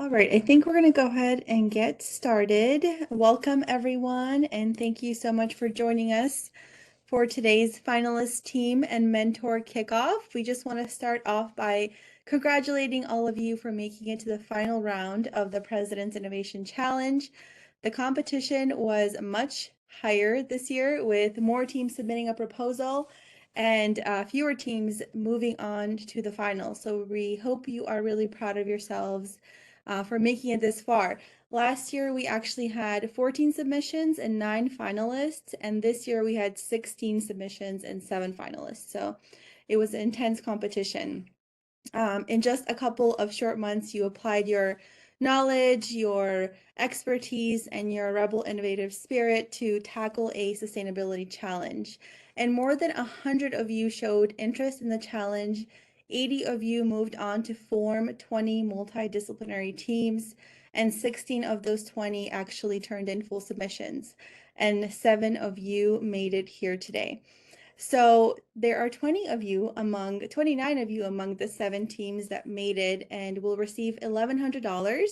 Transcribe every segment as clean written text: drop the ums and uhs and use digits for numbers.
All right, I think we're going to go ahead and get started. Welcome, everyone, and thank you so much for joining us for today's finalist team and mentor kickoff. We just want to start off by congratulating all of you for making it to the final round of the President's Innovation Challenge. The competition was much higher this year, with more teams submitting a proposal and fewer teams moving on to the final. So we hope you are really proud of yourselves for making it this far. Last year, we actually had 14 submissions and 9 finalists, and this year we had 16 submissions and 7 finalists. So it was an intense competition. In just a couple of short months, you applied your knowledge, your expertise, and your rebel innovative spirit to tackle a sustainability challenge. And more than 100 of you showed interest in the challenge. 80 of you moved on to form 20 multidisciplinary teams, and 16 of those 20 actually turned in full submissions, and 7 of you made it here today. So there are 29 of you among the 7 teams that made it and will receive $1,100.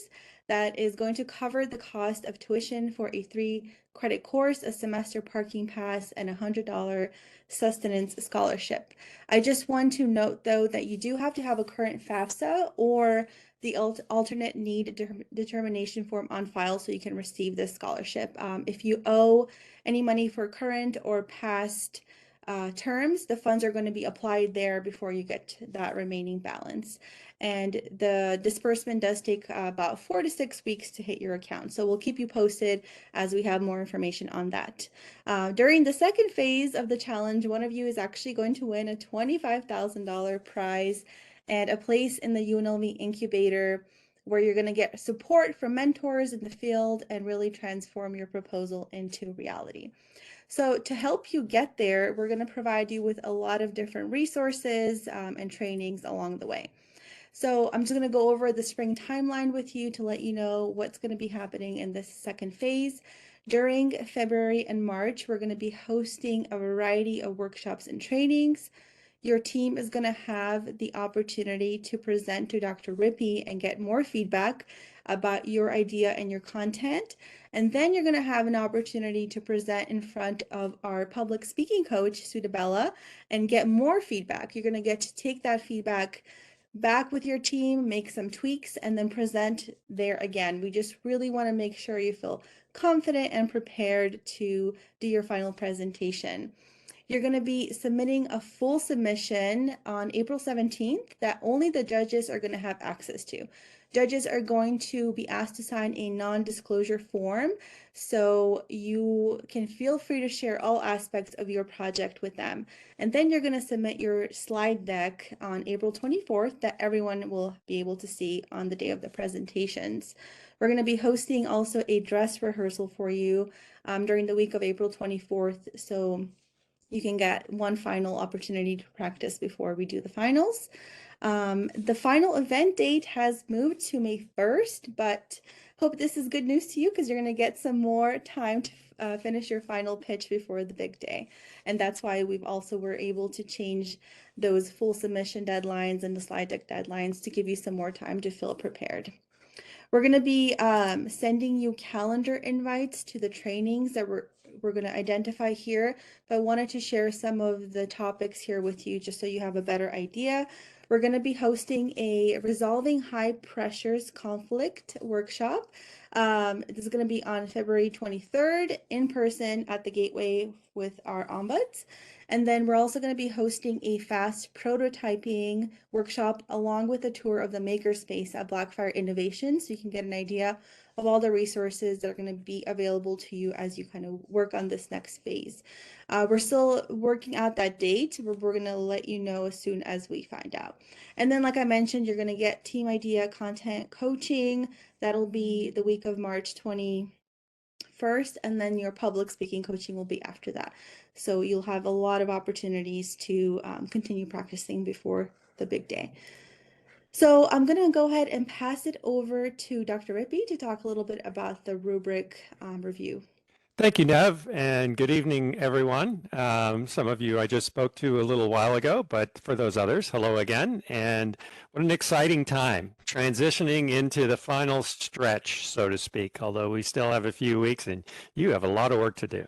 That is going to cover the cost of tuition for a 3-credit course, a semester parking pass, and a $100 sustenance scholarship. I just want to note, though, that you do have to have a current FAFSA or the alternate need determination form on file so you can receive this scholarship. If you owe any money for current or past terms, the funds are going to be applied there before you get that remaining balance. And the disbursement does take about 4 to 6 weeks to hit your account. So we'll keep you posted as we have more information on that. During the second phase of the challenge, one of you is actually going to win a $25,000 prize and a place in the UNLV incubator, where you're going to get support from mentors in the field and really transform your proposal into reality. So to help you get there, we're going to provide you with a lot of different resources and trainings along the way. So I'm just going to go over the spring timeline with you to let you know what's going to be happening in this second phase. During February and March, we're going to be hosting a variety of workshops and trainings. Your team is going to have the opportunity to present to Dr. Rippey and get more feedback about your idea and your content. And then you're going to have an opportunity to present in front of our public speaking coach, Sudabella, and get more feedback. You're going to get to take that feedback back with your team, make some tweaks, and then present there again. We just really want to make sure you feel confident and prepared to do your final presentation. You're going to be submitting a full submission on April 17th that only the judges are going to have access to. Judges are going to be asked to sign a non-disclosure form, so you can feel free to share all aspects of your project with them. And then you're going to submit your slide deck on April 24th that everyone will be able to see on the day of the presentations. We're going to be hosting also a dress rehearsal for you during the week of April 24th, so you can get one final opportunity to practice before we do the finals. The final event date has moved to May 1st, but hope this is good news to you because you're going to get some more time to finish your final pitch before the big day. And that's why we've also were able to change those full submission deadlines and the slide deck deadlines to give you some more time to feel prepared. We're going to be sending you calendar invites to the trainings that we're going to identify here, but I wanted to share some of the topics here with you just so you have a better idea. We're going to be hosting a Resolving High Pressures Conflict workshop. This is going to be on February 23rd in person at the Gateway with our ombuds. And then we're also going to be hosting a fast prototyping workshop along with a tour of the makerspace at Blackfire Innovation, so you can get an idea of all the resources that are going to be available to you as you kind of work on this next phase. We're still working out that date. We're going to let you know as soon as we find out. And then, like I mentioned, you're going to get team idea content coaching. That'll be the week of March 21st, and then your public speaking coaching will be after that. So you'll have a lot of opportunities to continue practicing before the big day. So I'm going to go ahead and pass it over to Dr. Rippey to talk a little bit about the rubric review. Thank you, Nev, and good evening, everyone. Some of you I just spoke to a little while ago, but for those others, hello again. And what an exciting time, transitioning into the final stretch, so to speak, although we still have a few weeks and you have a lot of work to do.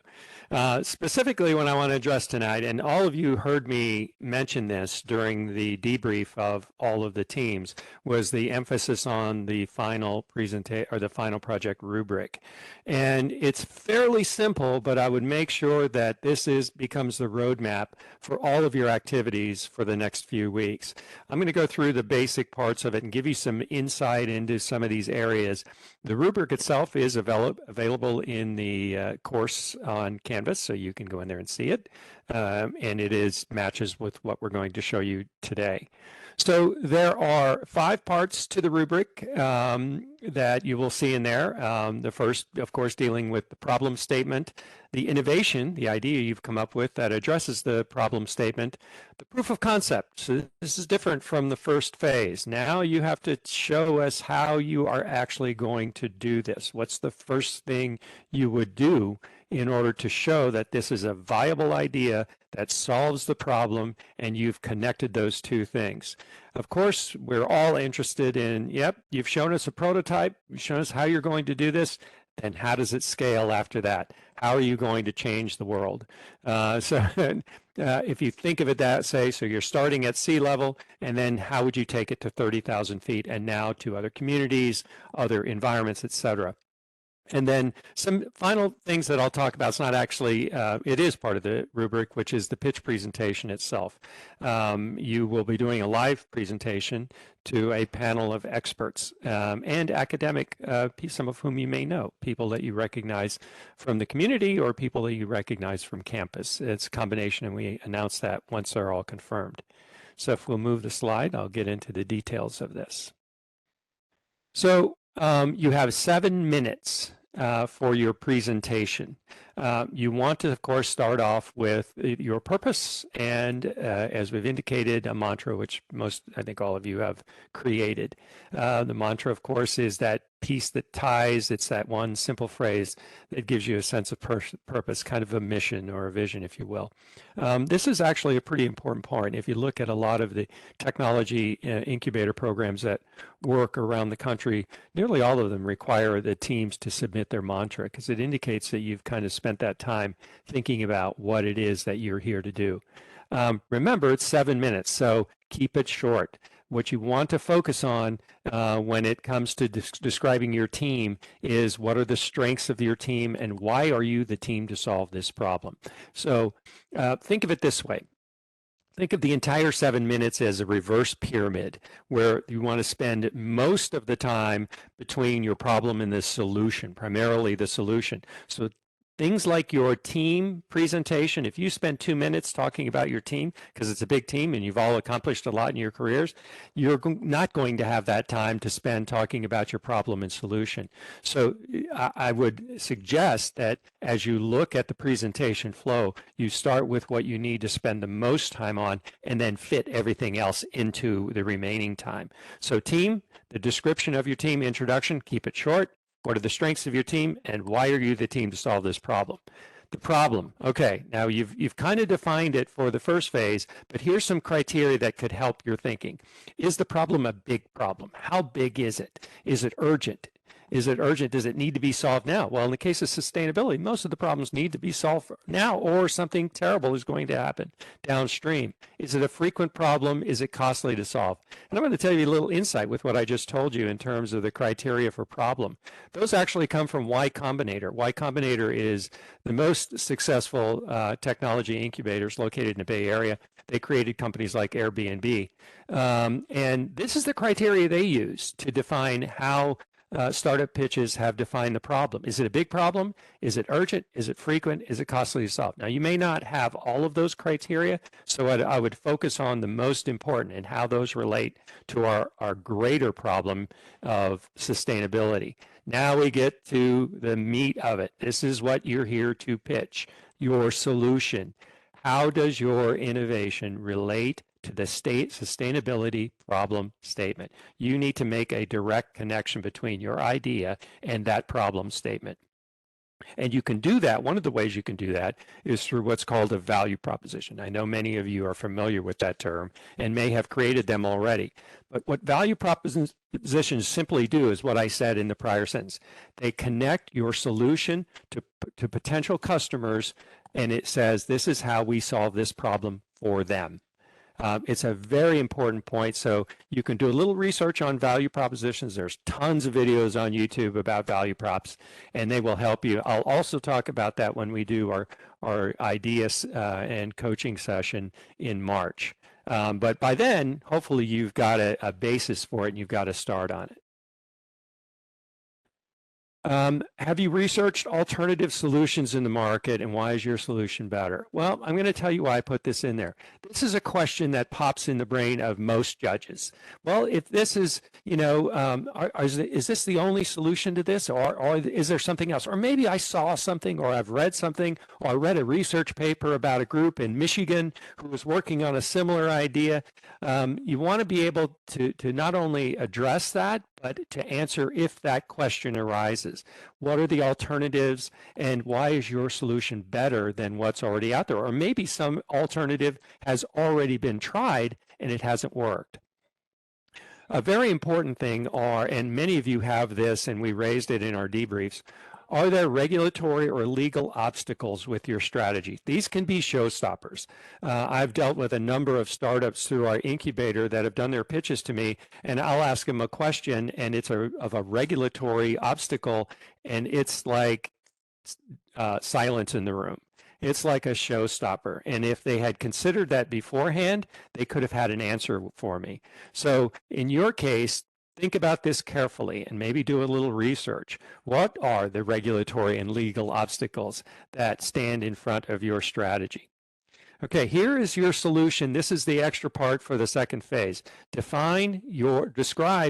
Specifically, what I want to address tonight, and all of you heard me mention this during the debrief of all of the teams, was the emphasis on the final presentation or the final project rubric. And it's fairly simple, but I would make sure that becomes the roadmap for all of your activities for the next few weeks. I'm going to go through the basic parts of it and give you some insight into some of these areas. The rubric itself is available in the course on Canvas, so you can go in there and see it. And it matches with what we're going to show you today. So there are 5 parts to the rubric that you will see in there. The first, of course, dealing with the problem statement, the innovation, the idea you've come up with that addresses the problem statement, the proof of concept. So this is different from the first phase. Now you have to show us how you are actually going to do this. What's the first thing you would do in order to show that this is a viable idea that solves the problem and you've connected those two things. Of course, we're all interested in, yep, you've shown us a prototype, you've shown us how you're going to do this, then how does it scale after that? How are you going to change the world? If you think of it that say, so you're starting at sea level, and then how would you take it to 30,000 feet and now to other communities, other environments, etc. And then some final things that I'll talk about. It's not actually, it is part of the rubric, which is the pitch presentation itself. You will be doing a live presentation to a panel of experts and academic, some of whom you may know, people that you recognize from the community or people that you recognize from campus. It's a combination, and we announce that once they're all confirmed. So if we'll move the slide, I'll get into the details of this. So you have 7 minutes for your presentation. You want to, of course, start off with your purpose and, as we've indicated, a mantra, which I think all of you have created. The mantra, of course, is that piece that ties. It's that one simple phrase that gives you a sense of purpose, kind of a mission or a vision, if you will. This is actually a pretty important part. If you look at a lot of the technology incubator programs that work around the country, nearly all of them require the teams to submit their mantra because it indicates that you've kind of spent that time thinking about what it is that you're here to do. Remember, it's 7 minutes, so keep it short. What you want to focus on when it comes to describing your team is what are the strengths of your team and why are you the team to solve this problem. So think of it this way. Think of the entire 7 minutes as a reverse pyramid where you want to spend most of the time between your problem and the solution, primarily the solution. So things like your team presentation, if you spend 2 minutes talking about your team, because it's a big team and you've all accomplished a lot in your careers, you're not going to have that time to spend talking about your problem and solution. So I would suggest that as you look at the presentation flow, you start with what you need to spend the most time on and then fit everything else into the remaining time. So team, the description of your team, introduction, keep it short. What are the strengths of your team and why are you the team to solve this problem? The problem, okay, now you've kind of defined it for the first phase, but here's some criteria that could help your thinking. Is the problem a big problem? How big is it? Is it urgent? Is it urgent? Does it need to be solved now? Well, in the case of sustainability, most of the problems need to be solved now or something terrible is going to happen downstream. Is it a frequent problem? Is it costly to solve? And I'm going to tell you a little insight with what I just told you in terms of the criteria for problem. Those actually come from Y Combinator. Y Combinator is the most successful technology incubators located in the Bay Area. They created companies like Airbnb. And this is the criteria they use to define how startup pitches have defined the problem. Is it a big problem? Is it urgent? Is it frequent? Is it costly to solve? Now, you may not have all of those criteria, so I would focus on the most important and how those relate to our greater problem of sustainability. Now we get to the meat of it. This is what you're here to pitch, your solution. How does your innovation relate to the state sustainability problem statement? You need to make a direct connection between your idea and that problem statement. And you can do that. One of the ways you can do that is through what's called a value proposition. I know many of you are familiar with that term and may have created them already. But what value propositions simply do is what I said in the prior sentence. They connect your solution to potential customers, and it says, this is how we solve this problem for them. It's a very important point. So you can do a little research on value propositions. There's tons of videos on YouTube about value props, and they will help you. I'll also talk about that when we do our ideas and coaching session in March. But by then, hopefully you've got a basis for it and you've got a start on it. Have you researched alternative solutions in the market, and why is your solution better? Well, I'm going to tell you why I put this in there. This is a question that pops in the brain of most judges. Well, if this is, is this the only solution to this, or is there something else? Or maybe I saw something, or I've read something, or I read a research paper about a group in Michigan who was working on a similar idea. You want to be able to not only address that, but to answer if that question arises. What are the alternatives, and why is your solution better than what's already out there? Or maybe some alternative has already been tried and it hasn't worked. A very important thing and many of you have this, and we raised it in our debriefs, are there regulatory or legal obstacles with your strategy? These can be showstoppers. I've dealt with a number of startups through our incubator that have done their pitches to me, and I'll ask them a question, and it's of a regulatory obstacle, and it's like silence in the room. It's like a showstopper. And if they had considered that beforehand, they could have had an answer for me. So in your case, think about this carefully and maybe do a little research. What are the regulatory and legal obstacles that stand in front of your strategy? Okay, here is your solution. This is the extra part for the second phase. Describe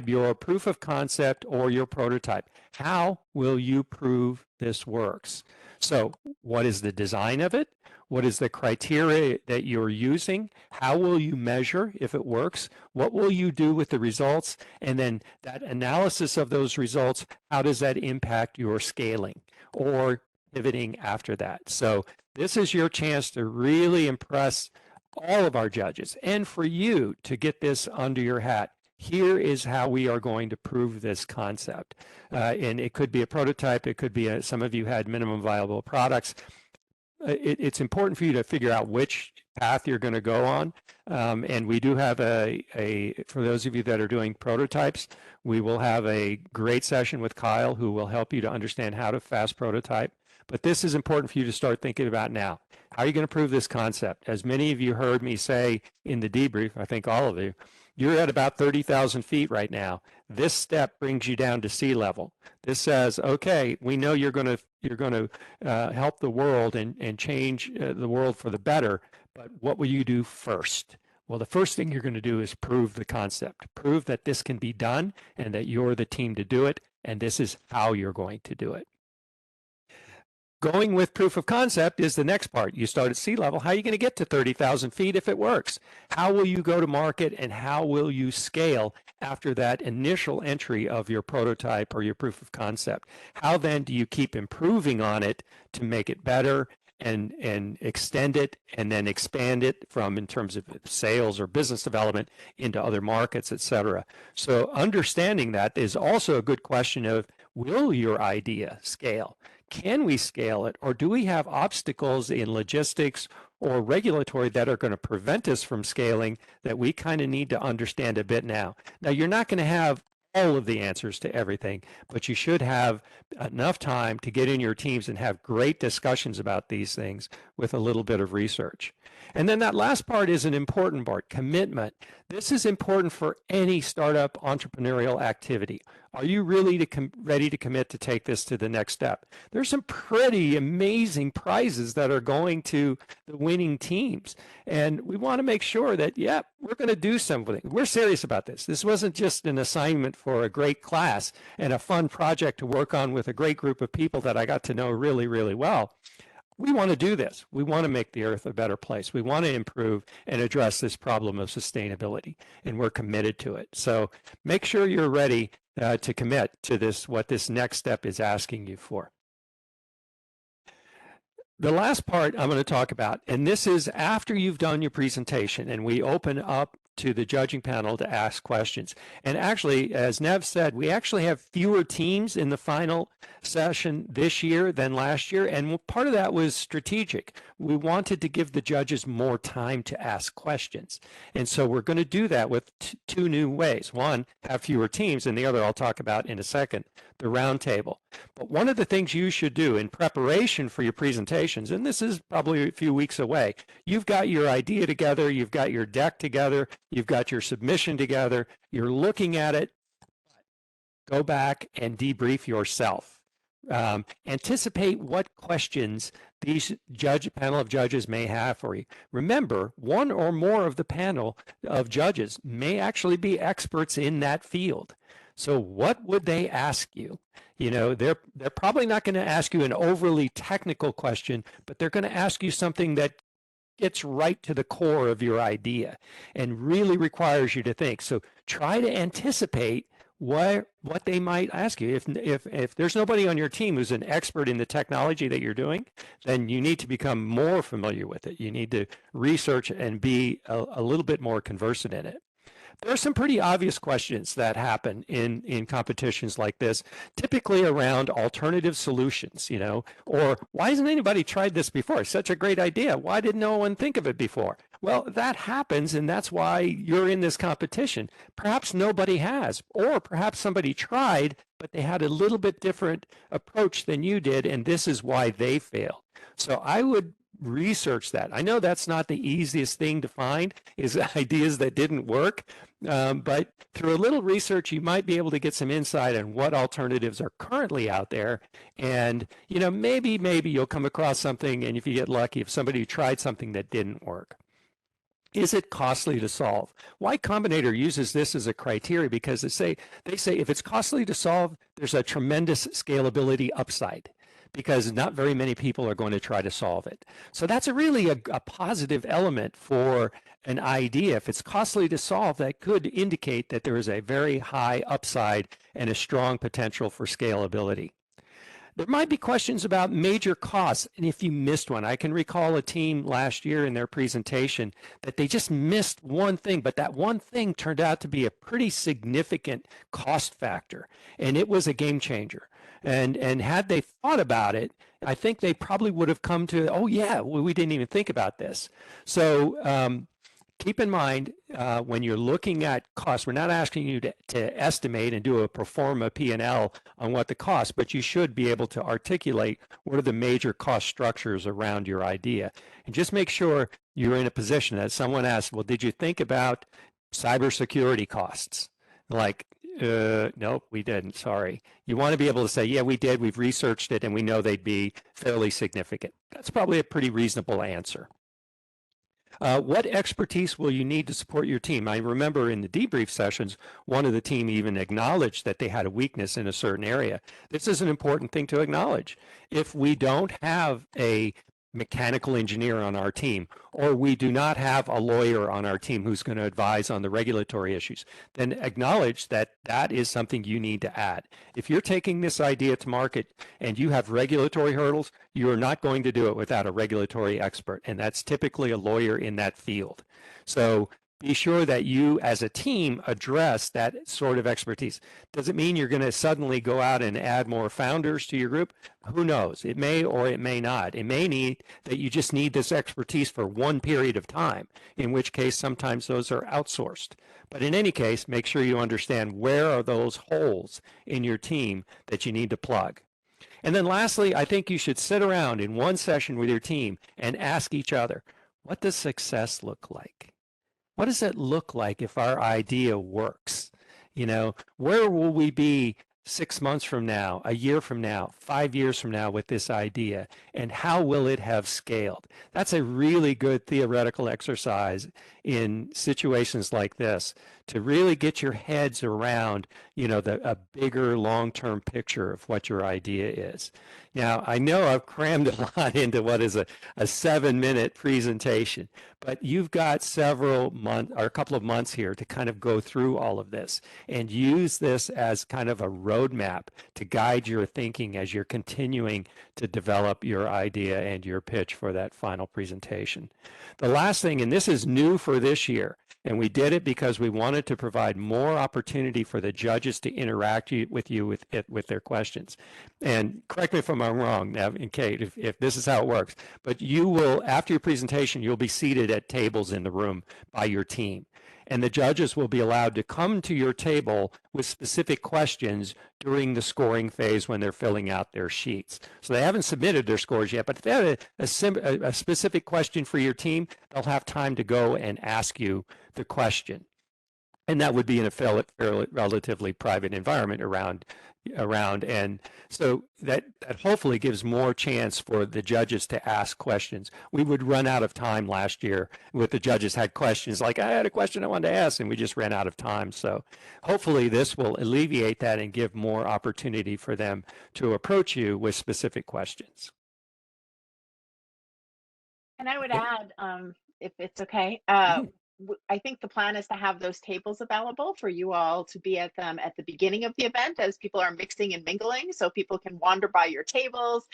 your proof of concept or your prototype. How will you prove this works? So what is the design of it? What is the criteria that you're using? How will you measure if it works? What will you do with the results? And then that analysis of those results, how does that impact your scaling or pivoting after that? So this is your chance to really impress all of our judges and for you to get this under your hat. Here is how we are going to prove this concept. And it could be a prototype. It could be some of you had minimum viable products. It's important for you to figure out which path you're going to go on. And we do have for those of you that are doing prototypes, we will have a great session with Kyle who will help you to understand how to fast prototype. But this is important for you to start thinking about now. How are you going to prove this concept? As many of you heard me say in the debrief, I think all of you, you're at about 30,000 feet right now. This step brings you down to sea level. This says, okay, we know you're going to help the world and change the world for the better, but what will you do first? Well, the first thing you're going to do is prove the concept. Prove that this can be done and that you're the team to do it, and this is how you're going to do it. Going with proof of concept is the next part. You start at sea level. How are you going to get to 30,000 feet if it works? How will you go to market, and how will you scale after that initial entry of your prototype or your proof of concept? How then do you keep improving on it to make it better and extend it and then expand it from in terms of sales or business development into other markets, et cetera? So understanding that is also a good question of, will your idea scale? Can we scale it, or do we have obstacles in logistics or regulatory that are going to prevent us from scaling that we kind of need to understand a bit now? Now, you're not going to have all of the answers to everything, but you should have enough time to get in your teams and have great discussions about these things with a little bit of research. And then that last part is an important part, commitment. This is important for any startup entrepreneurial activity. Are you really ready to commit to take this to the next step? There's some pretty amazing prizes that are going to the winning teams. And we want to make sure that, yeah, we're going to do something. We're serious about this. This wasn't just an assignment for a great class and a fun project to work on with a great group of people that I got to know really, really well. We want to do this. We want to make the earth a better place. We want to improve and address this problem of sustainability, and we're committed to it. So make sure you're ready to commit to this, what this next step is asking you for. The last part I'm going to talk about, and this is after you've done your presentation and we open up to the judging panel to ask questions. And actually, as Nev said, we actually have fewer teams in the final session this year than last year. And part of that was strategic. We wanted to give the judges more time to ask questions. And so we're going to do that with two new ways. One, have fewer teams, and the other I'll talk about in a second, the roundtable. But one of the things you should do in preparation for your presentations, and this is probably a few weeks away, you've got your idea together, you've got your deck together, you've got your submission together, you're looking at it, go back and debrief yourself. Anticipate what questions these panel of judges may have for you. Remember, one or more of the panel of judges may actually be experts in that field. So what would they ask you? You know, they're probably not going to ask you an overly technical question, but they're going to ask you something that gets right to the core of your idea and really requires you to think. So try to anticipate what they might ask you. If there's nobody on your team who's an expert in the technology that you're doing, then you need to become more familiar with it. You need to research and be a little bit more conversant in it. There are some pretty obvious questions that happen in competitions like this, typically around alternative solutions, you know, or why hasn't anybody tried this before? It's such a great idea. Why did no one think of it before? Well, that happens, and that's why you're in this competition. Perhaps nobody has, or perhaps somebody tried, but they had a little bit different approach than you did, and this is why they failed. So I would research that. I know that's not the easiest thing to find, is ideas that didn't work, but through a little research, you might be able to get some insight on what alternatives are currently out there. And, you know, maybe you'll come across something, and if you get lucky, if somebody tried something that didn't work. Is it costly to solve? Y Combinator uses this as a criteria because they say if it's costly to solve, there's a tremendous scalability upside, because not very many people are going to try to solve it. So that's really a positive element for an idea. If it's costly to solve, that could indicate that there is a very high upside and a strong potential for scalability. There might be questions about major costs, and if you missed one, I can recall a team last year in their presentation that they just missed one thing, but that one thing turned out to be a pretty significant cost factor, and it was a game changer. And had they thought about it, I think they probably would have come to, oh yeah, well, we didn't even think about this. So keep in mind, when you're looking at costs, we're not asking you to estimate and do a pro forma P&L on what the cost, but you should be able to articulate what are the major cost structures around your idea. And just make sure you're in a position that someone asks, well, did you think about cybersecurity costs? Like, nope, we didn't, sorry. You want to be able to say, yeah, we did, we've researched it, and we know they'd be fairly significant. That's probably a pretty reasonable answer. What expertise will you need to support your team? I remember in the debrief sessions, one of the team even acknowledged that they had a weakness in a certain area. This is an important thing to acknowledge. If we don't have a mechanical engineer on our team, or we do not have a lawyer on our team who's going to advise on the regulatory issues, then acknowledge that that is something you need to add. If you're taking this idea to market and you have regulatory hurdles, you're not going to do it without a regulatory expert, and that's typically a lawyer in that field. So be sure that you as a team address that sort of expertise. Does it mean you're going to suddenly go out and add more founders to your group? Who knows? It may or it may not. It may need that you just need this expertise for one period of time, in which case sometimes those are outsourced. But in any case, make sure you understand where are those holes in your team that you need to plug. And then lastly, I think you should sit around in one session with your team and ask each other, what does success look like? What does it look like if our idea works? You know, where will we be 6 months from now, a year from now, 5 years from now with this idea, and how will it have scaled? That's a really good theoretical exercise in situations like this to really get your heads around, you know, a bigger long-term picture of what your idea is. Now, I know I've crammed a lot into what is a 7-minute presentation, but you've got several months or a couple of months here to kind of go through all of this and use this as kind of a roadmap to guide your thinking as you're continuing to develop your idea and your pitch for that final presentation. The last thing, and this is new for this year, and we did it because we wanted to provide more opportunity for the judges to interact with you with their questions. And correct me if I'm wrong, Nev and Kate, if this is how it works, but you will, after your presentation, you'll be seated at tables in the room by your team. And the judges will be allowed to come to your table with specific questions during the scoring phase when they're filling out their sheets. So they haven't submitted their scores yet, but if they have a specific question for your team, they'll have time to go and ask you the question. And that would be in a fairly relatively private environment around. And so that hopefully gives more chance for the judges to ask questions. We would run out of time last year with the judges had questions like, I had a question I wanted to ask, and we just ran out of time. So hopefully this will alleviate that and give more opportunity for them to approach you with specific questions. And I would add, if it's okay, I think the plan is to have those tables available for you all to be at them at the beginning of the event as people are mixing and mingling, so people can wander by your tables,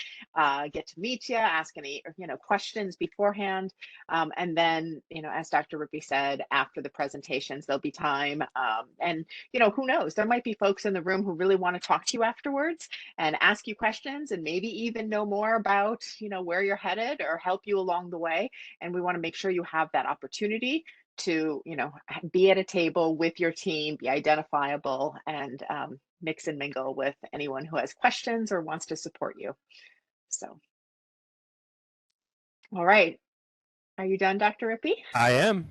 get to meet you, ask any questions beforehand, and then as Dr. Rippey said, after the presentations there'll be time, and who knows, there might be folks in the room who really want to talk to you afterwards and ask you questions and maybe even know more about where you're headed or help you along the way, and we want to make sure you have that opportunity to be at a table with your team, be identifiable, and mix and mingle with anyone who has questions or wants to support you. So, all right, are you done, Dr. Rippey? I am.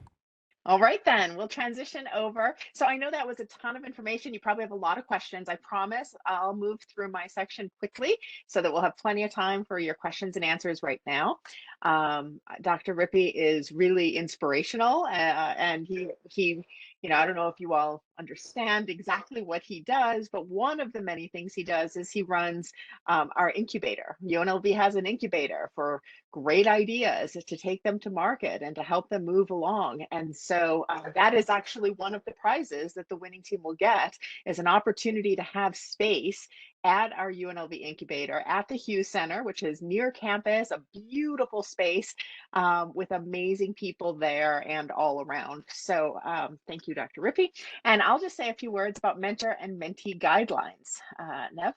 All right, then we'll transition over. So I know that was a ton of information. You probably have a lot of questions. I promise I'll move through my section quickly so that we'll have plenty of time for your questions and answers right now. Dr. Rippey is really inspirational, and he I don't know if you all understand exactly what he does, but one of the many things he does is he runs our incubator. UNLV has an incubator for great ideas to take them to market and to help them move along. And so that is actually one of the prizes that the winning team will get, is an opportunity to have space at our UNLV incubator at the Hughes Center, which is near campus, a beautiful space with amazing people there and all around. So thank you, Dr. Rippey. And I'll just say a few words about mentor and mentee guidelines, Nev.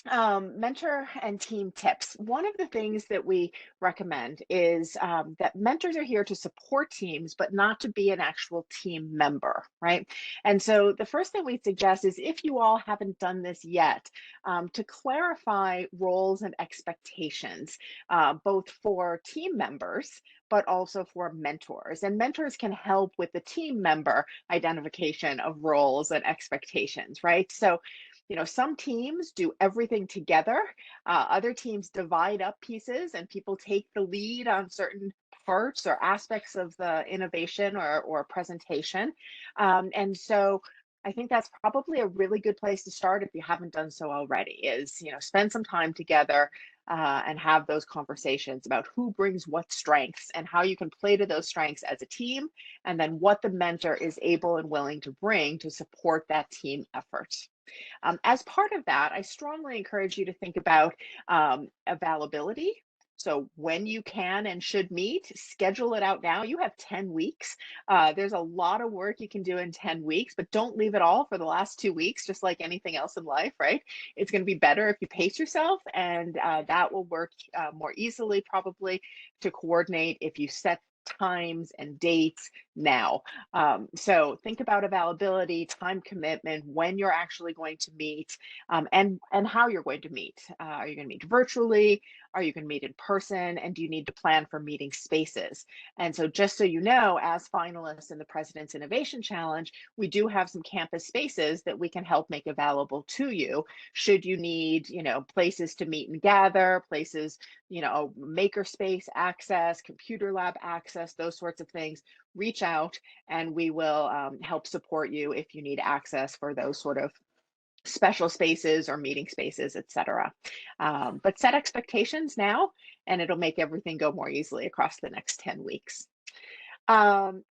Mentor and team tips. One of the things that we recommend is that mentors are here to support teams, but not to be an actual team member, right? And so the first thing we suggest is, if you all haven't done this yet, to clarify roles and expectations, both for team members, but also for mentors. And mentors can help with the team member identification of roles and expectations, right? So some teams do everything together. Other teams divide up pieces and people take the lead on certain parts or aspects of the innovation or presentation. And so I think that's probably a really good place to start if you haven't done so already, is, spend some time together and have those conversations about who brings what strengths and how you can play to those strengths as a team, and then what the mentor is able and willing to bring to support that team effort. As part of that, I strongly encourage you to think about availability. So when you can and should meet, schedule it out now. You have 10 weeks. There's a lot of work you can do in 10 weeks, but don't leave it all for the last 2 weeks, just like anything else in life, right? It's going to be better if you pace yourself, and that will work more easily probably to coordinate if you set times and dates now. So think about availability, time commitment, when you're actually going to meet, and how you're going to meet. Are you going to meet virtually? Are you going to meet in person? And do you need to plan for meeting spaces? And so just so you know, as finalists in the President's Innovation Challenge, we do have some campus spaces that we can help make available to you should you need, places to meet and gather, places, maker space access, computer lab access, those sorts of things. Reach out and we will help support you if you need access for those sort of special spaces or meeting spaces, etc. But set expectations now, and it'll make everything go more easily across the next 10 weeks.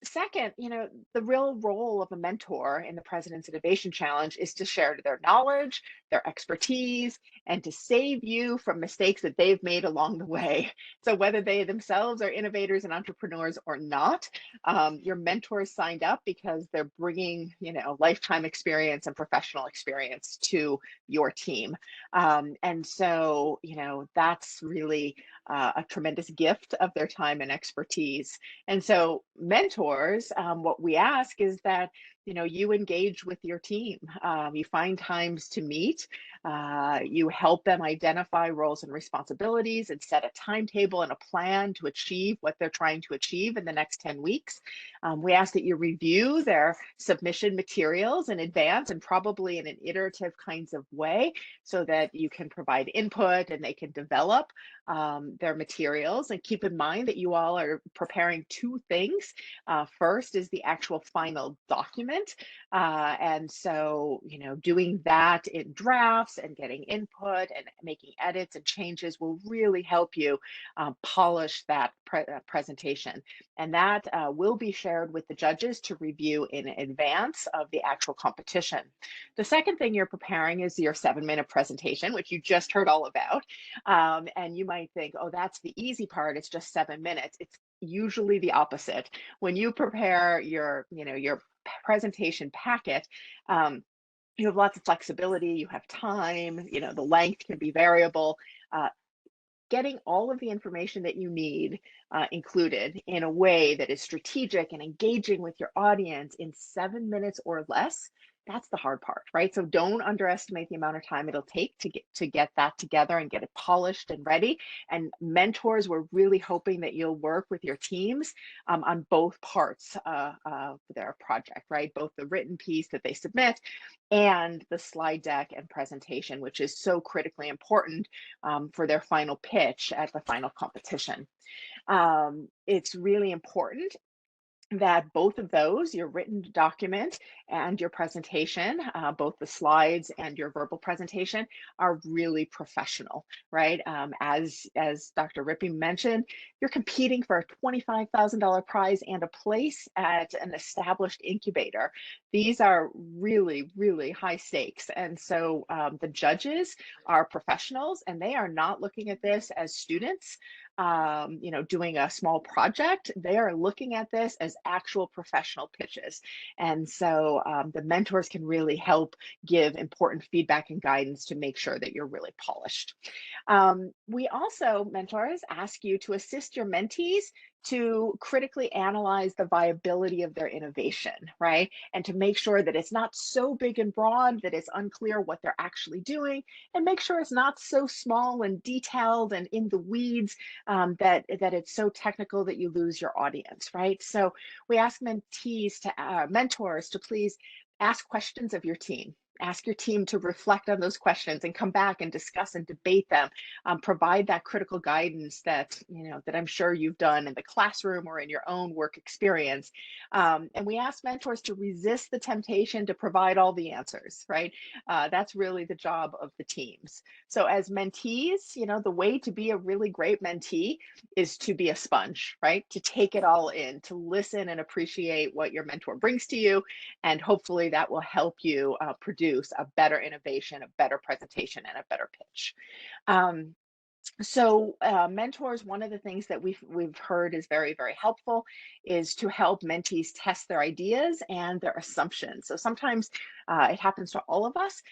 Second, the real role of a mentor in the President's Innovation Challenge is to share their knowledge, their expertise, and to save you from mistakes that they've made along the way. So whether they themselves are innovators and entrepreneurs or not, your mentors signed up because they're bringing, lifetime experience and professional experience to your team. And so, that's really a tremendous gift of their time and expertise. And so mentors, what we ask is that, you engage with your team. You find times to meet. You help them identify roles and responsibilities and set a timetable and a plan to achieve what they're trying to achieve in the next 10 weeks. We ask that you review their submission materials in advance and probably in an iterative kinds of way so that you can provide input and they can develop their materials. And keep in mind that you all are preparing two things. First is the actual final document. And so, doing that in drafts and getting input and making edits and changes will really help you polish that presentation. And that will be shared with the judges to review in advance of the actual competition. The second thing you're preparing is your 7-minute presentation, which you just heard all about. And you might think, oh, that's the easy part. It's just 7 minutes. It's usually the opposite. When you prepare your presentation packet, you have lots of flexibility, you have time, the length can be variable. Getting all of the information that you need included in a way that is strategic and engaging with your audience in 7 minutes or less, that's the hard part, right? So don't underestimate the amount of time it'll take to get that together and get it polished and ready. And mentors, we're really hoping that you'll work with your teams on both parts of their project, right? Both the written piece that they submit and the slide deck and presentation, which is so critically important for their final pitch at the final competition. It's really important that both of those, your written document and your presentation, both the slides and your verbal presentation, are really professional, right? As Dr. Rippey mentioned, you're competing for a $25,000 prize and a place at an established incubator. These are really, really high stakes. And so the judges are professionals and they are not looking at this as students doing a small project. They are looking at this as actual professional pitches. And so the mentors can really help give important feedback and guidance to make sure that you're really polished. We also, mentors, ask you to assist your mentees to critically analyze the viability of their innovation, right? And to make sure that it's not so big and broad that it's unclear what they're actually doing, and make sure it's not so small and detailed and in the weeds that it's so technical that you lose your audience, right? So we ask mentors to please ask questions of your team. Ask your team to reflect on those questions and come back and discuss and debate them. Provide that critical guidance that I'm sure you've done in the classroom or in your own work experience. And we ask mentors to resist the temptation to provide all the answers, right? That's really the job of the teams. So as mentees, the way to be a really great mentee is to be a sponge, right? To take it all in, to listen and appreciate what your mentor brings to you. And hopefully that will help you produce a better innovation, a better presentation, and a better pitch. So mentors, one of the things that we've heard is very, very helpful is to help mentees test their ideas and their assumptions. So sometimes it happens to all of us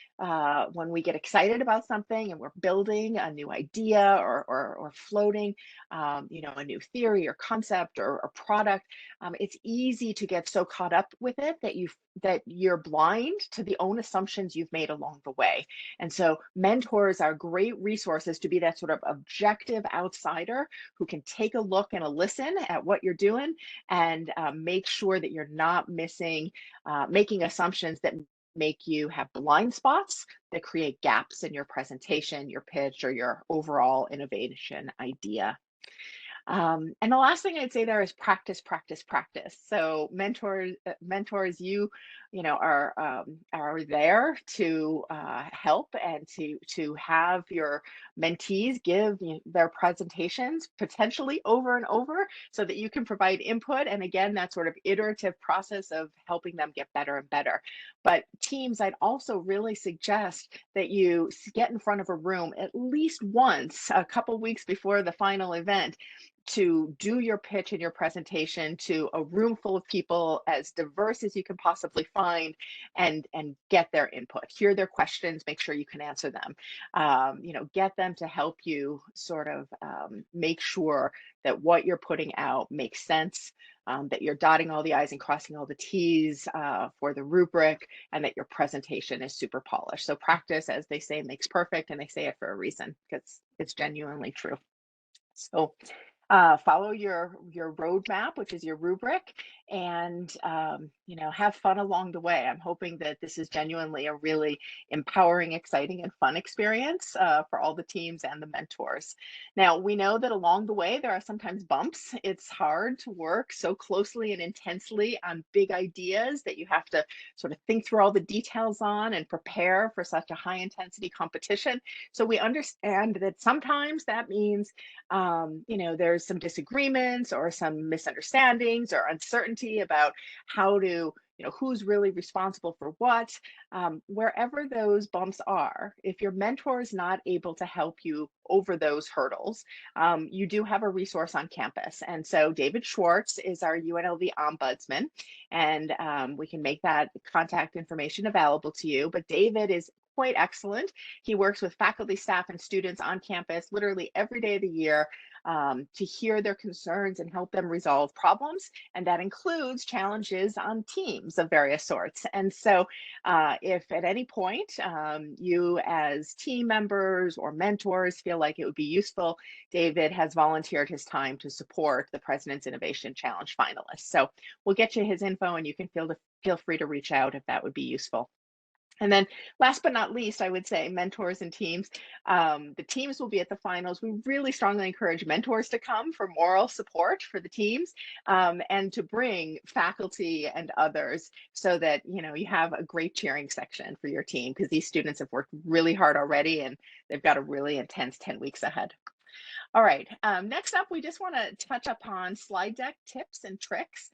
when we get excited about something and we're building a new idea or floating, a new theory or concept or product. It's easy to get so caught up with it that you're blind to the own assumptions you've made along the way. And so mentors are great resources to be that sort of objective outsider who can take a look and a listen at what you're doing and make sure that you're not making assumptions that make you have blind spots that create gaps in your presentation, your pitch, or your overall innovation idea. And the last thing I'd say there is practice, practice, practice. So mentors, are there to help and to have your mentees give their presentations potentially over and over, so that you can provide input. And again, that sort of iterative process of helping them get better and better. But teams, I'd also really suggest that you get in front of a room at least once, a couple weeks before the final event, to do your pitch and your presentation to a room full of people as diverse as you can possibly find, and get their input, hear their questions, make sure you can answer them. Get them to help you sort of make sure that what you're putting out makes sense, that you're dotting all the I's and crossing all the T's for the rubric, and that your presentation is super polished. So practice, as they say, makes perfect, and they say it for a reason, because it's genuinely true. So follow your roadmap, which is your rubric, and have fun along the way. I'm hoping that this is genuinely a really empowering, exciting, and fun experience for all the teams and the mentors. Now, we know that along the way there are sometimes bumps. It's hard to work so closely and intensely on big ideas that you have to sort of think through all the details on and prepare for such a high intensity competition. So we understand that sometimes that means there's some disagreements or some misunderstandings or uncertainty about how to, who's really responsible for what. Wherever those bumps are, if your mentor is not able to help you over those hurdles, you do have a resource on campus. And so David Schwartz is our UNLV ombudsman, and we can make that contact information available to you. But David is quite excellent. He works with faculty, staff, and students on campus literally every day of the year to hear their concerns and help them resolve problems. And that includes challenges on teams of various sorts. And so if at any point you as team members or mentors feel like it would be useful, David has volunteered his time to support the President's Innovation Challenge finalists. So we'll get you his info, and you can feel free to reach out if that would be useful. And then last but not least, I would say mentors and teams. The teams will be at the finals. We really strongly encourage mentors to come for moral support for the teams, and to bring faculty and others, so that you have a great cheering section for your team, because these students have worked really hard already, and they've got a really intense 10 weeks ahead. All right, next up, we just want to touch upon slide deck tips and tricks.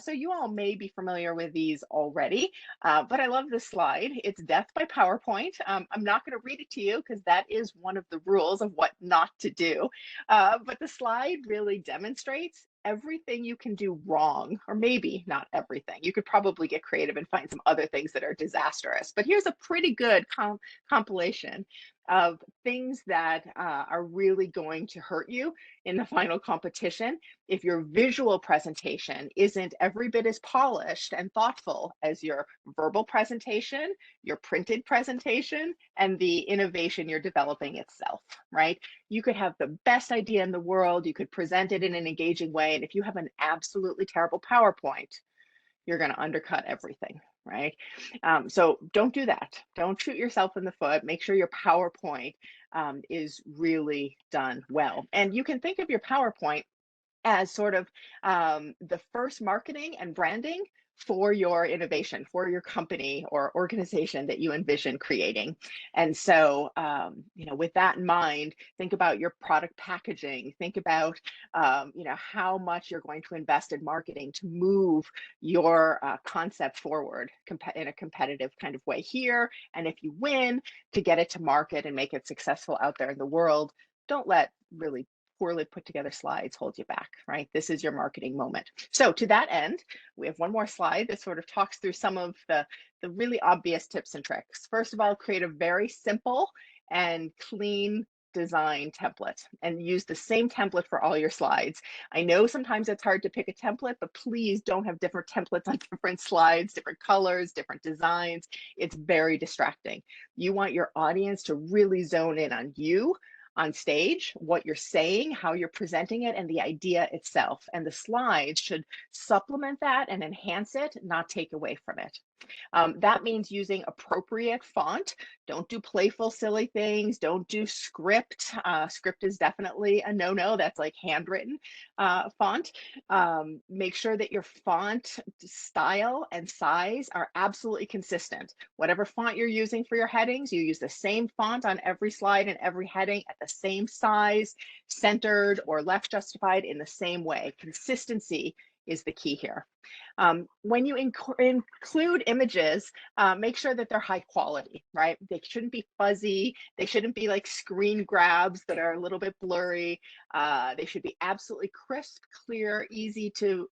So you all may be familiar with these already, but I love this slide. It's death by PowerPoint. I'm not going to read it to you, because that is one of the rules of what not to do. But the slide really demonstrates everything you can do wrong, or maybe not everything. You could probably get creative and find some other things that are disastrous. But here's a pretty good compilation of things that are really going to hurt you in the final competition if your visual presentation isn't every bit as polished and thoughtful as your verbal presentation, your printed presentation, and the innovation you're developing itself, right? You could have the best idea in the world, you could present it in an engaging way, and if you have an absolutely terrible PowerPoint, you're going to undercut everything, right? So don't do that. Don't shoot yourself in the foot. Make sure your PowerPoint is really done well. And you can think of your PowerPoint as sort of the first marketing and branding for your innovation, for your company or organization that you envision creating. And so, with that in mind, think about your product packaging, think about, how much you're going to invest in marketing to move your concept forward in a competitive kind of way here. And if you win, to get it to market and make it successful out there in the world. Don't let really poorly put together slides hold you back, right? This is your marketing moment. So to that end, we have one more slide that sort of talks through some of the really obvious tips and tricks. First of all, create a very simple and clean design template, and use the same template for all your slides. I know sometimes it's hard to pick a template, but please don't have different templates on different slides, different colors, different designs. It's very distracting. You want your audience to really zone in on you, on stage, what you're saying, how you're presenting it, and the idea itself. And the slides should supplement that and enhance it, not take away from it. That means using appropriate font. Don't do playful, silly things. Don't do script. Script is definitely a no-no. That's like handwritten font. Make sure that your font style and size are absolutely consistent. Whatever font you're using for your headings, you use the same font on every slide and every heading at the same size, centered or left justified in the same way. Consistency is the key here. When you include images, make sure that they're high quality, right? They shouldn't be fuzzy. They shouldn't be like screen grabs that are a little bit blurry. They should be absolutely crisp, clear, easy to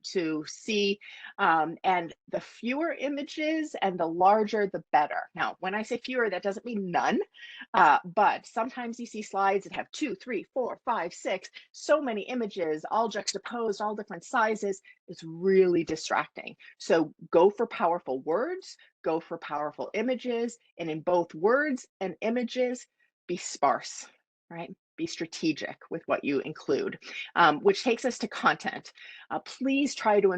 see. And the fewer images and the larger, the better. Now, when I say fewer, that doesn't mean none, but sometimes you see slides that have 2, 3, 4, 5, 6, so many images, all juxtaposed, all different sizes. It's really distracting. So go for powerful words, go for powerful images, and in both words and images, be sparse, right? Be strategic with what you include, which takes us to content. Please try to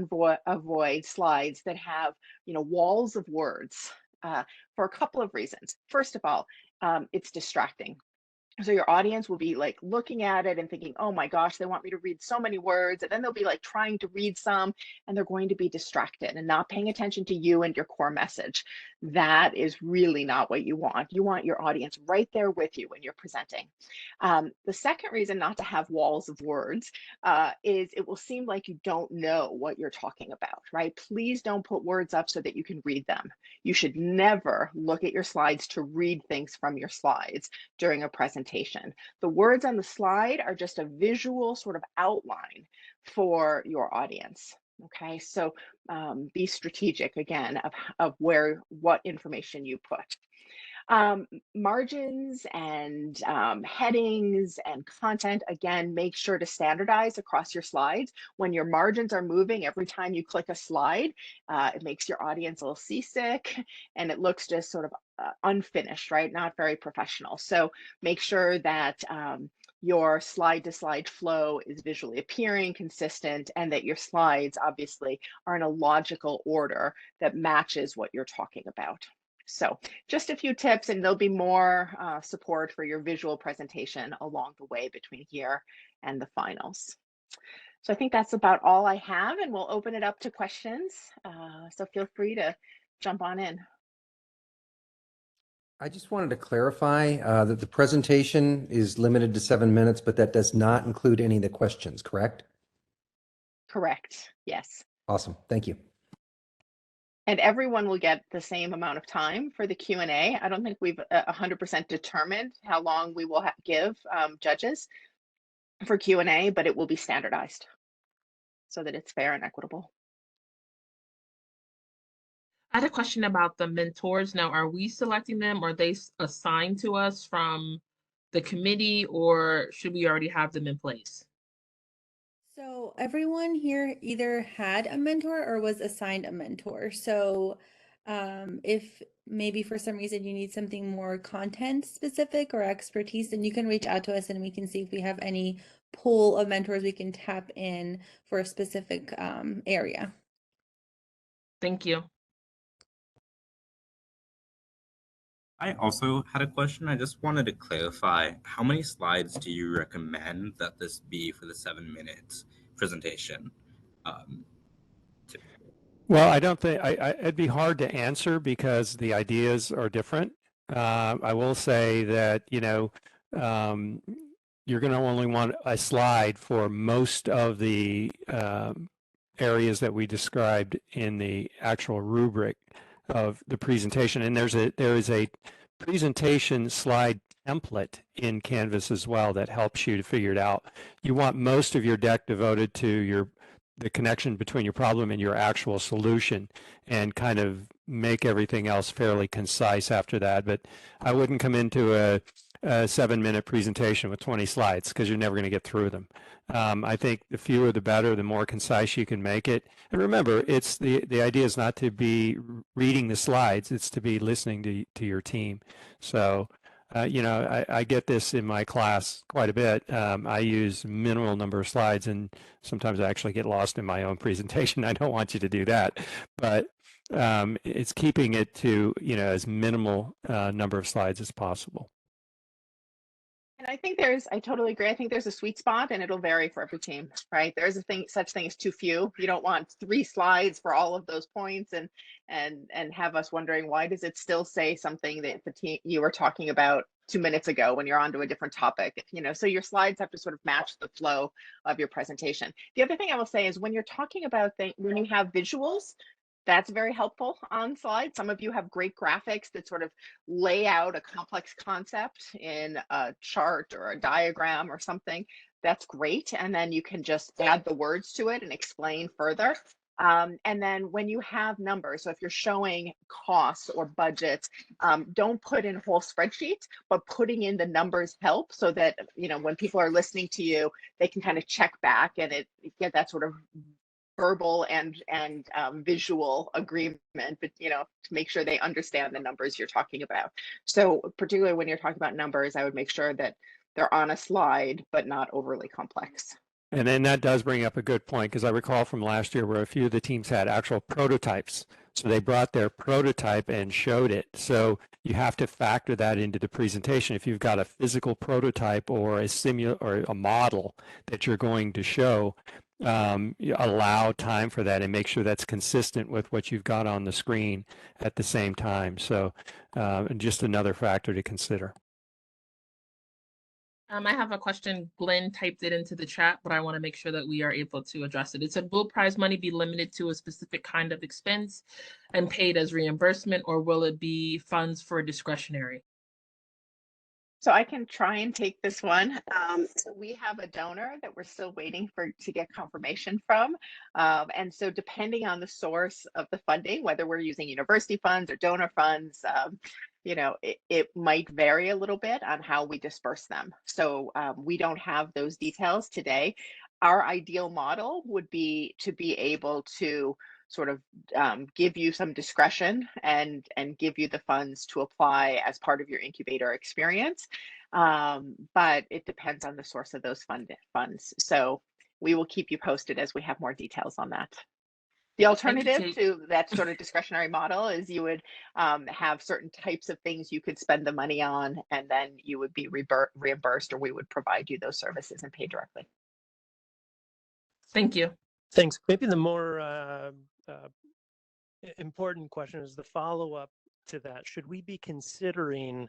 avoid slides that have, walls of words for a couple of reasons. First of all, it's distracting. So your audience will be like looking at it and thinking, oh my gosh, they want me to read so many words. And then they'll be like trying to read some, and they're going to be distracted and not paying attention to you and your core message. That is really not what you want. You want your audience right there with you when you're presenting. The second reason not to have walls of words is it will seem like you don't know what you're talking about, right? Please don't put words up so that you can read them. You should never look at your slides to read things from your slides during a presentation. The words on the slide are just a visual sort of outline for your audience. Okay, so be strategic again of what information you put. Margins and headings and content, again, make sure to standardize across your slides. When your margins are moving every time you click a slide, it makes your audience a little seasick and it looks just sort of unfinished, right? Not very professional. So make sure that your slide to slide flow is visually appearing, consistent, and that your slides obviously are in a logical order that matches what you're talking about. So just a few tips, and there'll be more support for your visual presentation along the way between here and the finals. So I think that's about all I have, and we'll open it up to questions. So feel free to jump on in. I just wanted to clarify that the presentation is limited to 7 minutes, but that does not include any of the questions, correct? Correct, yes. Awesome, thank you. And everyone will get the same amount of time for the Q&A. I don't think we've 100% determined how long we will give judges for Q&A, but it will be standardized so that it's fair and equitable. I had a question about the mentors. Now, are we selecting them, or are they assigned to us from the committee, or should we already have them in place? So everyone here either had a mentor or was assigned a mentor. So if maybe for some reason you need something more content specific or expertise, then you can reach out to us and we can see if we have any pool of mentors we can tap in for a specific area. Thank you. I also had a question. I just wanted to clarify, how many slides do you recommend that this be for the 7 minutes presentation? Well, I don't think it'd be hard to answer because the ideas are different. I will say that, you're going to only want a slide for most of the areas that we described in the actual rubric of the presentation. And there is a presentation slide template in Canvas as well that helps you to figure it out. You want most of your deck devoted to the connection between your problem and your actual solution, and kind of make everything else fairly concise after that. But I wouldn't come into a 7-minute presentation with 20 slides because you're never going to get through them. I think the fewer the better, the more concise you can make it. And remember, it's the idea is not to be reading the slides, it's to be listening to your team. So I get this in my class quite a bit. I use minimal number of slides, and sometimes I actually get lost in my own presentation. I don't want you to do that, but it's keeping it to, as minimal number of slides as possible. And I think I totally agree. I think there's a sweet spot and it'll vary for every team, right? There's such thing as too few. You don't want 3 slides for all of those points and have us wondering, why does it still say something that the team you were talking about 2 minutes ago when you're on to a different topic, so your slides have to sort of match the flow of your presentation. The other thing I will say is when you're talking about when you have visuals, that's very helpful on slides. Some of you have great graphics that sort of lay out a complex concept in a chart or a diagram or something. That's great. And then you can just add the words to it and explain further. And then when you have numbers, so if you're showing costs or budgets, don't put in whole spreadsheets, but putting in the numbers help so that, when people are listening to you, they can kind of check back and get that sort of verbal and visual agreement, but to make sure they understand the numbers you're talking about. So particularly when you're talking about numbers, I would make sure that they're on a slide but not overly complex. And then that does bring up a good point, because I recall from last year where a few of the teams had actual prototypes. So they brought their prototype and showed it. So you have to factor that into the presentation. If you've got a physical prototype or a model that you're going to show, you allow time for that and make sure that's consistent with what you've got on the screen at the same time. So just another factor to consider. I have a question. Glenn typed it into the chat, but I want to make sure that we are able to address it. It said, will prize money be limited to a specific kind of expense and paid as reimbursement, or will it be funds for discretionary? So I can try and take this one. So we have a donor that we're still waiting to get confirmation from. And so depending on the source of the funding, whether we're using university funds or donor funds, it might vary a little bit on how we disperse them. So we don't have those details today. Our ideal model would be to be able to sort of give you some discretion and give you the funds to apply as part of your incubator experience. But it depends on the source of those funds. So we will keep you posted as we have more details on that. The alternative to that sort of discretionary model is you would have certain types of things you could spend the money on, and then you would be reimbursed, or we would provide you those services and pay directly. Thank you. Thanks. Maybe the more important question is the follow-up to that. Should we be considering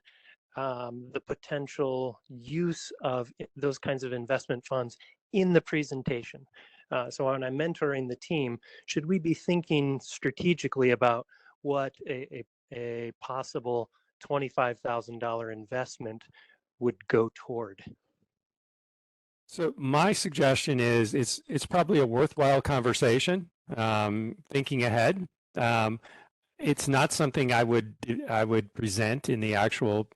the potential use of those kinds of investment funds in the presentation? So when I'm mentoring the team, should we be thinking strategically about what a possible $25,000 investment would go toward? So my suggestion is it's probably a worthwhile conversation, thinking ahead. It's not something I would present in the actual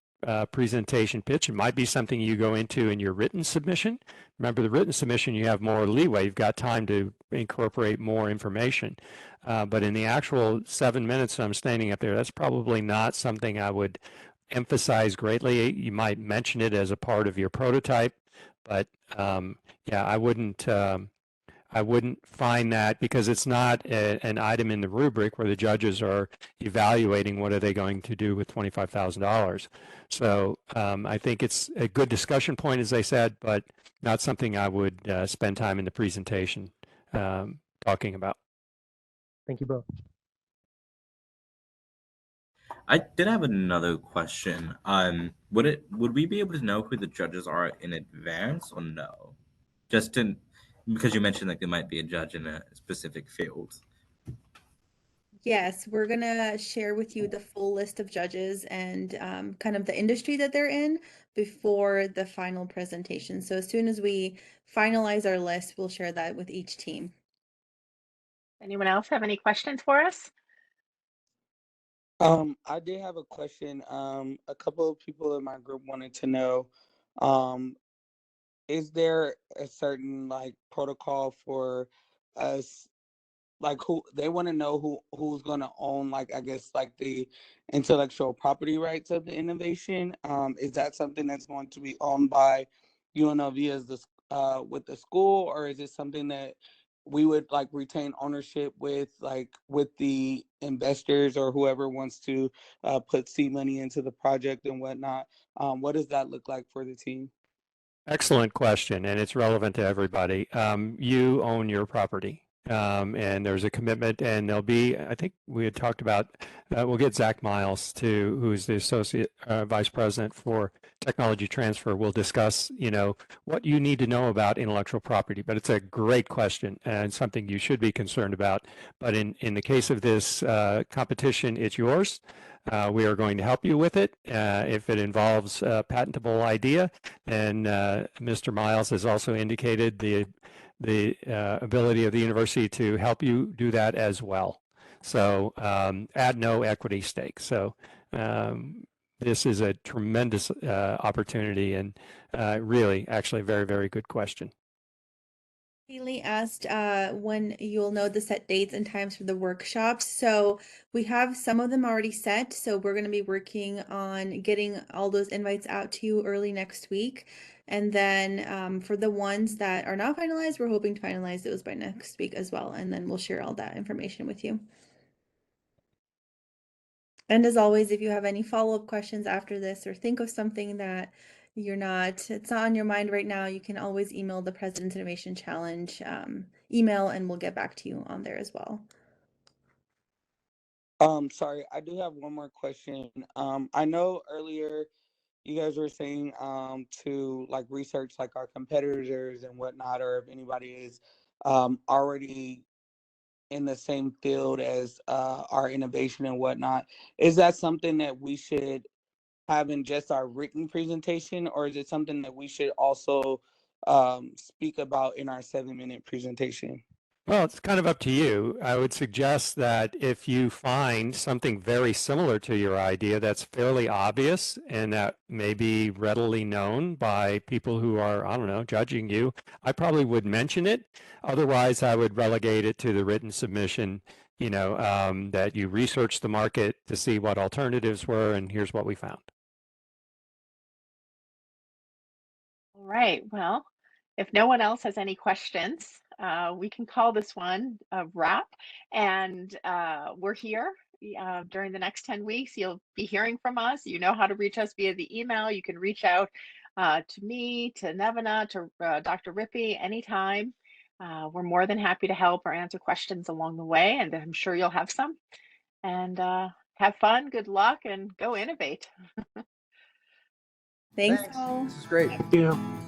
presentation pitch. It might be something you go into in your written submission. Remember, the written submission, you have more leeway. You've got time to incorporate more information. But in the actual 7 minutes I'm standing up there, that's probably not something I would emphasize greatly. You might mention it as a part of your prototype, but yeah, I wouldn't find that, because it's not an item in the rubric where the judges are evaluating what are they going to do with $25,000. So I think it's a good discussion point, as I said, but not something I would spend time in the presentation talking about. Thank you both. I did have another question. Would we be able to know who the judges are in advance or no? Because you mentioned like there might be a judge in a specific field. Yes, we're gonna share with you the full list of judges and kind of the industry that they're in before the final presentation. So as soon as we finalize our list, we'll share that with each team. Anyone else have any questions for us? I did have a question. A couple of people in my group wanted to know, is there a certain like protocol for us like who they want to know who's going to own, like, I guess, like the intellectual property rights of the innovation. Is that something that's going to be owned by UNLV as the with the school, or is it something that we would like retain ownership with, like with the investors or whoever wants to put seed money into the project and whatnot? What does that look like for the team? Excellent question, and it's relevant to everybody. You own your property, and there's a commitment, and there'll be, I think we had talked about, we'll get Zach Miles to, who's the Associate Vice President for Technology Transfer. We'll discuss, what you need to know about intellectual property, but it's a great question and something you should be concerned about. But in the case of this competition, it's yours. We are going to help you with it if it involves a patentable idea. And Mr. Miles has also indicated the ability of the university to help you do that as well. So at no equity stake. So this is a tremendous opportunity and really, actually, a very, very good question. Haley asked when you'll know the set dates and times for the workshops. So we have some of them already set. So we're going to be working on getting all those invites out to you early next week. And then for the ones that are not finalized, we're hoping to finalize those by next week as well. And then we'll share all that information with you. And as always, if you have any follow-up questions after this or think of something that it's not on your mind right now, you can always email the President's Innovation Challenge email and we'll get back to you on there as well. Sorry, I do have one more question. I know earlier you guys were saying to like research like our competitors and whatnot, or if anybody is already in the same field as our innovation and whatnot. Is that something that we should have in just our written presentation, or is it something that we should also speak about in our 7-minute presentation? Well, it's kind of up to you. I would suggest that if you find something very similar to your idea that's fairly obvious and that may be readily known by people who are, I don't know, judging you, I probably would mention it. Otherwise, I would relegate it to the written submission, that you research the market to see what alternatives were, and here's what we found. All right. Well, if no one else has any questions, we can call this one a wrap. And we're here during the next 10 weeks. You'll be hearing from us. You know how to reach us via the email. You can reach out to me, to Nevena, to Dr. Rippey anytime. We're more than happy to help or answer questions along the way. And I'm sure you'll have some. And have fun, good luck, and go innovate. Thanks all. This is great. Thank you.